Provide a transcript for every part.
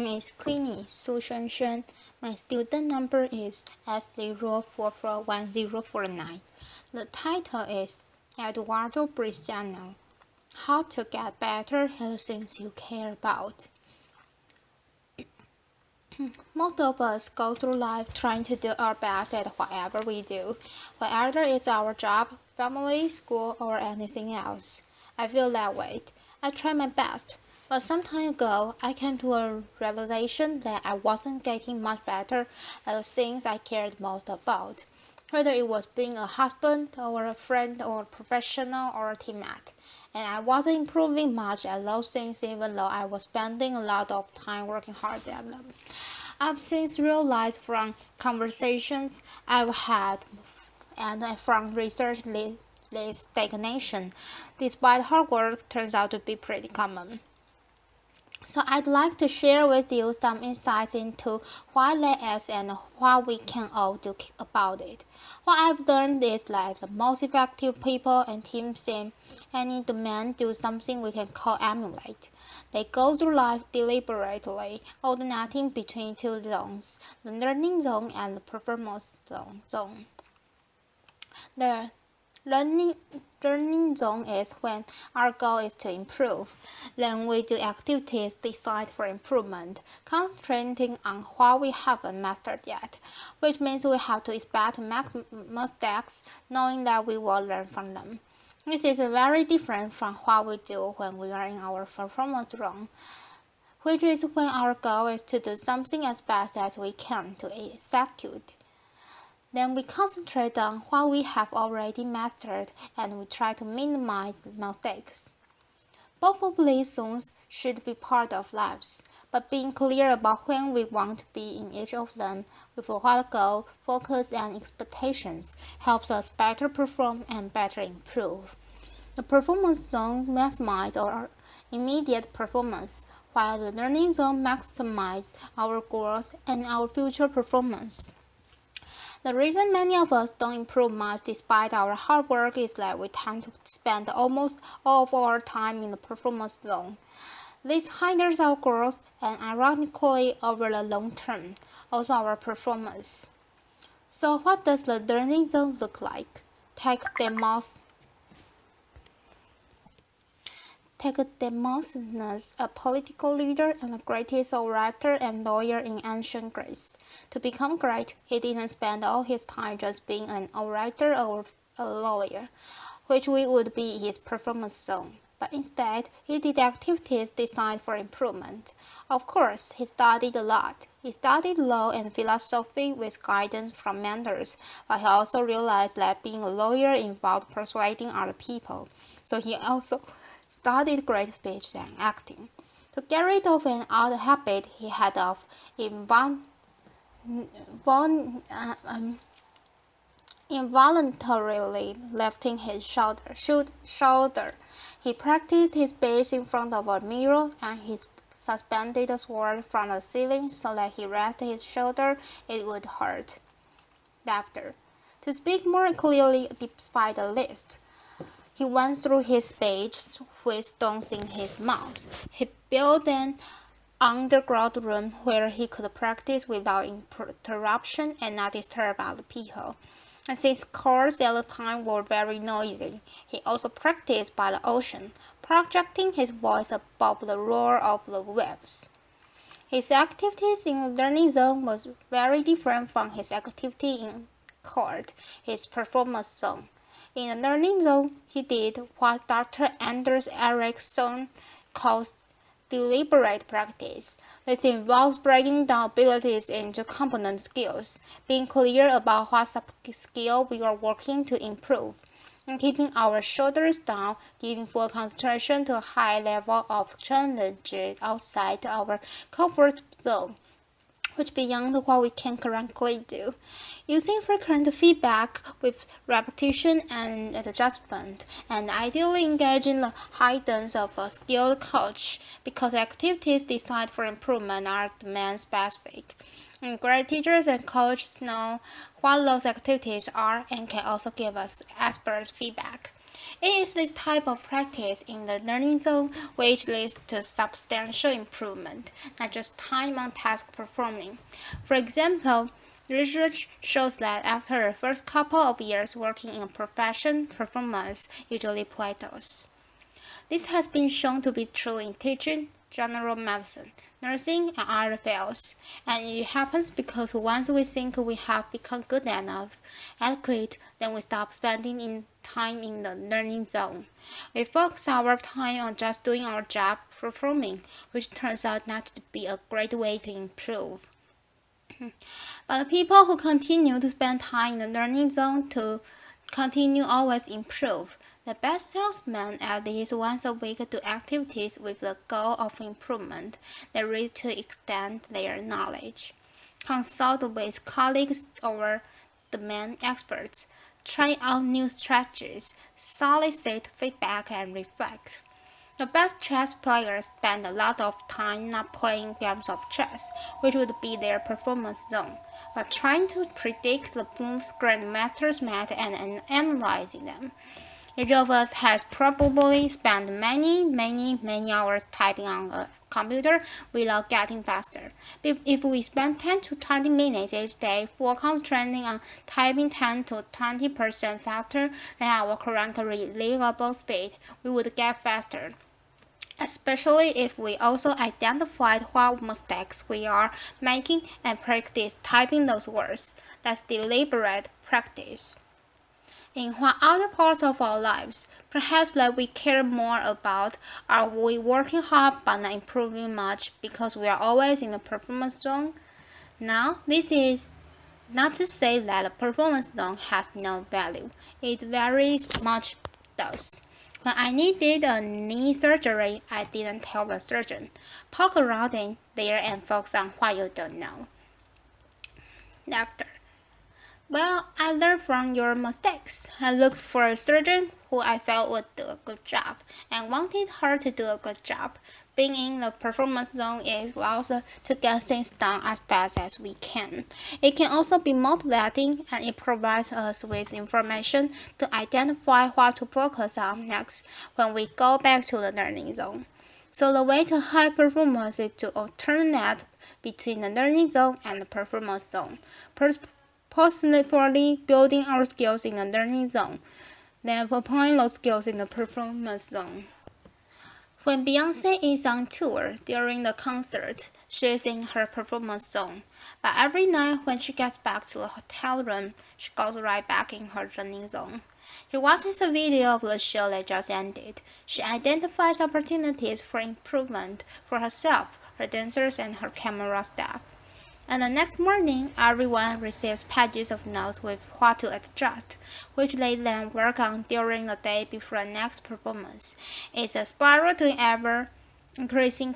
name is Queenie Hsuan-hsuan. My student number is S04411049. The title is Eduardo Briceño, How to Get Better at the Things You Care About. Most of us go through life trying to do our best at whatever we do, whether it's our job, family, school, or anything else. I feel that way. I try my best, but some time ago I came to a realization that I wasn't getting much better at the things I cared most about, whether it was being a husband or a friend or a professional or a teammate. And I wasn't improving much at those things even though I was spending a lot of time working hard at them. I've since realized from conversations I've had and from research stagnation, despite hard work, turns out to be pretty common. So I'd like to share with you some insights into why that is and what we can all do about it. What I've learned is that the most effective people and teams in any domain do something we can call emulate. They go through life deliberately, alternating between two zones, the learning zone and the performance zone. The learning zone is when our goal is to improve. Then we do activities designed for improvement, concentrating on what we haven't mastered yet, which means we have to expect to make mistakes, knowing that we will learn from them. This is very different from what we do when we are in our performance zone, which is when our goal is to do something as best as we can to execute. Then we concentrate on what we have already mastered and we try to minimize mistakes. Both of these zones should be part of lives, but being clear about when we want to be in each of them with what goal, focus, and expectations helps us better perform and better improve. The performance zone maximizes our immediate performance, while the learning zone maximizes our growth and our future performance. The reason many of us don't improve much despite our hard work is that we tend to spend almost all of our time in the performance zone. This hinders our growth and ironically over the long term, also our performance. So what does the learning zone look like? Take Demosthenes, a political leader and the greatest orator and lawyer in ancient Greece. To become great, he didn't spend all his time just being an orator or a lawyer, which would be his performance zone, but instead he did activities designed for improvement. Of course, he studied a lot. He studied law and philosophy with guidance from mentors, but he also realized that being a lawyer involved persuading other people, so he also studied great speech and acting. To get rid of an odd habit he had of involuntarily lifting his shoulder, he practiced his speech in front of a mirror and he suspended a sword from the ceiling so that he rested his shoulder, it would hurt. Laughter. To speak more clearly despite the list, he went through his speech with stones in his mouth. He built an underground room where he could practice without interruption and not disturb other people. And since cars at the time were very noisy, he also practiced by the ocean, projecting his voice above the roar of the waves. His activities in the learning zone was very different from his activity in court, his performance zone. In the learning zone, he did what Dr. Anders Ericsson calls deliberate practice. This involves breaking down abilities into component skills, being clear about what skill we are working to improve, and keeping our shoulders down, giving full concentration to a high level of challenge outside our comfort zone, which beyond what we can currently do. Using frequent feedback with repetition and adjustment, and ideally engaging the guidance of a skilled coach, because activities designed for improvement are domain-specific. And great teachers and coaches know what those activities are and can also give us expert feedback. It is this type of practice in the learning zone which leads to substantial improvement, not just time on task performing. For example, research shows that after the first couple of years working in a profession, performance usually plateaus. This has been shown to be true in teaching, general medicine, nursing, and other fields, and it happens because once we think we have become good enough, adequate, then we stop spending time in the learning zone. We focus our time on just doing our job, performing, which turns out not to be a great way to improve. But the people who continue to spend time in the learning zone to continue always improve. The best salesmen at least once a week do activities with the goal of improvement. They read to extend their knowledge, consult with colleagues or domain experts, try out new strategies, solicit feedback, and reflect. The best chess players spend a lot of time not playing games of chess, which would be their performance zone, but trying to predict the moves grandmasters made and analyzing them. Each of us has probably spent many hours typing on a computer without getting faster. If we spend 10 to 20 minutes each day for concentrating on typing 10 to 20% faster than our current reliable speed, we would get faster, especially if we also identified what mistakes we are making and practice typing those words. That's deliberate practice. In what other parts of our lives, perhaps that we care more about, are we working hard but not improving much because we are always in the performance zone? Now, this is not to say that the performance zone has no value. It very much does. When I needed a knee surgery, I didn't tell the surgeon, poke around in there and focus on what you don't know. Laughter. Well, I learned from your mistakes. I looked for a surgeon who I felt would do a good job and wanted her to do a good job. Being in the performance zone allows us to get things done as fast as we can. It can also be motivating, and it provides us with information to identify what to focus on next when we go back to the learning zone. So the way to high performance is to alternate between the learning zone and the performance zone. Personally building our skills in the learning zone, then applying those skills in the performance zone. When Beyoncé is on tour during the concert, she is in her performance zone. But every night when she gets back to the hotel room, she goes right back in her learning zone. She watches a video of the show that just ended. She identifies opportunities for improvement for herself, her dancers, and her camera staff. And the next morning, everyone receives pages of notes with what to adjust, which they then work on during the day before the next performance. It's a spiral to ever increasing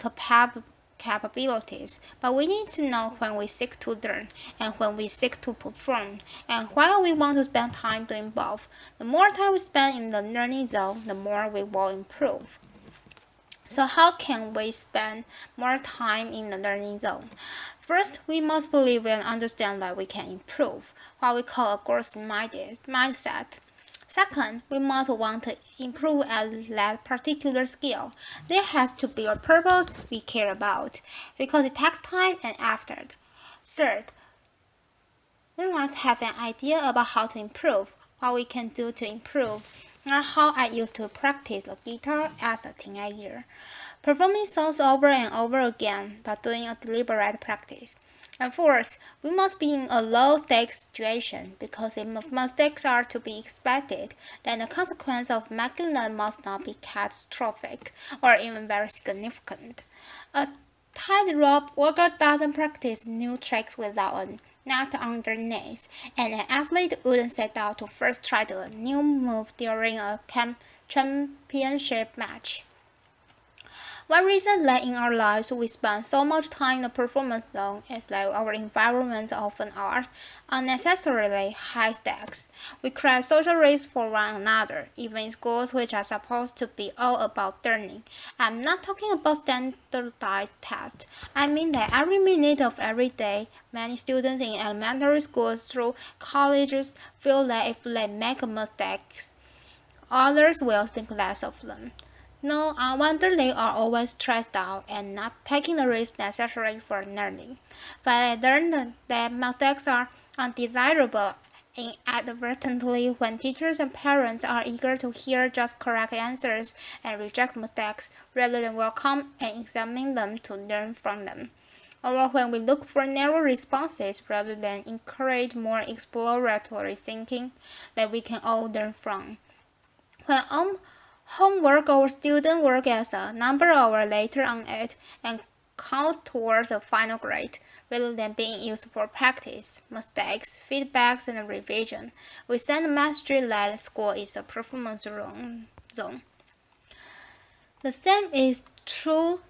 capabilities, but we need to know when we seek to learn and when we seek to perform, and while we want to spend time doing both. The more time we spend in the learning zone, the more we will improve. So how can we spend more time in the learning zone? First, we must believe and understand that we can improve, what we call a growth mindset. Second, we must want to improve at that particular skill. There has to be a purpose we care about, because it takes time and effort. Third, we must have an idea about how to improve, what we can do to improve, and how I used to practice the guitar as a teenager. Performing songs over and over again, but doing a deliberate practice. And fourth, we must be in a low-stakes situation, because if mistakes are to be expected, then the consequence of making them must not be catastrophic or even very significant. A tightrope walker doesn't practice new tricks without a net on their knees, and an athlete wouldn't set out to first try the new move during a championship match. One reason that in our lives we spend so much time in the performance zone is that our environments often are unnecessarily high stakes. We create social risks for one another, even in schools which are supposed to be all about learning. I'm not talking about standardized tests. I mean that every minute of every day, many students in elementary schools through colleges feel that if they make mistakes, others will think less of them. No, I wonder they are always stressed out and not taking the risks necessary for learning. But I learned that mistakes are undesirable inadvertently when teachers and parents are eager to hear just correct answers and reject mistakes rather than welcome and examine them to learn from them. Or when we look for narrow responses rather than encourage more exploratory thinking that we can all learn from. When homework or student work as a number hour later on it and count towards a final grade, rather than being used for practice, mistakes, feedbacks, and revision, we send a message that school is a performance zone. The same is true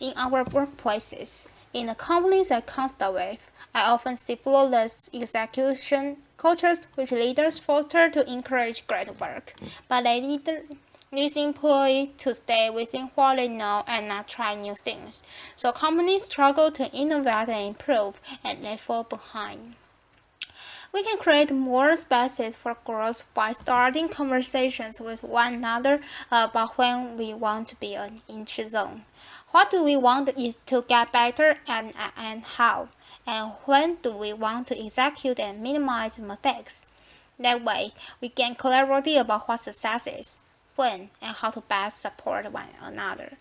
in our workplaces. In the companies I consult with, I often see flawless execution cultures which leaders foster to encourage great work, but they these employees to stay within what they know and not try new things. So companies struggle to innovate and improve, and they fall behind. We can create more spaces for growth by starting conversations with one another about when we want to be in each zone. What do we want is to get better and how? And when do we want to execute and minimize mistakes? That way, we gain clarity about what success is, when, and how to best support one another.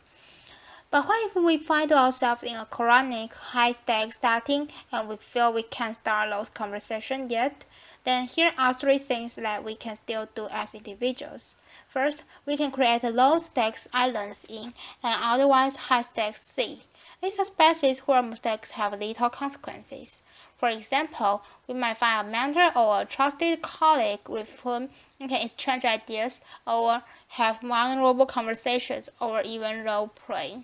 But what if we find ourselves in a chronic, high-stakes setting and we feel we can't start those conversations yet? Then here are three things that we can still do as individuals. First, we can create low-stakes islands in an otherwise high-stakes sea. These are spaces where mistakes have little consequences. For example, we might find a mentor or a trusted colleague with whom we can exchange ideas or have vulnerable conversations or even role-play.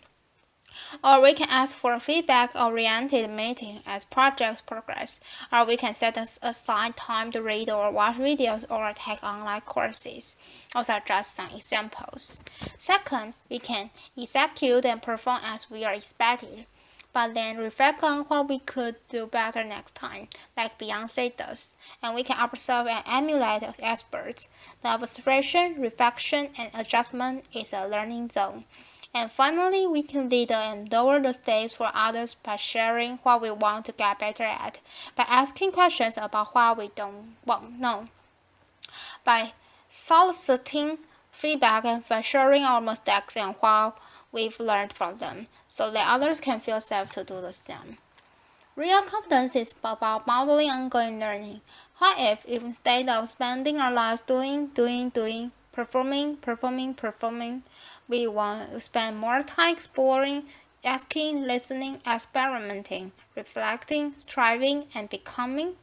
Or we can ask for a feedback-oriented meeting as projects progress, or we can set aside time to read or watch videos or take online courses. Those are just some examples. Second, we can execute and perform as we are expected, but then reflect on what we could do better next time, like Beyonce does, and we can observe and emulate experts. The observation, reflection, and adjustment is a learning zone. And finally, we can lead and lower the stakes for others by sharing what we want to get better at, by asking questions about what we don't know, by soliciting feedback and by sharing our mistakes and what we've learned from them, so that others can feel safe to do the same. Real confidence is about modeling ongoing learning. What if instead of spending our lives doing, performing, we want to spend more time exploring, asking, listening, experimenting, reflecting, striving, and becoming?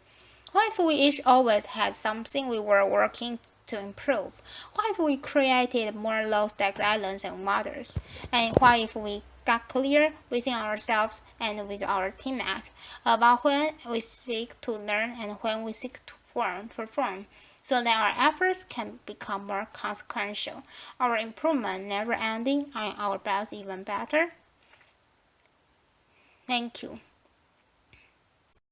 What if we each always had something we were working to improve? What if we created more low-stakes islands and waters? And what if we got clear within ourselves and with our teammates about when we seek to learn and when we seek to perform, so that our efforts can become more consequential, our improvement never ending, and our best even better? Thank you.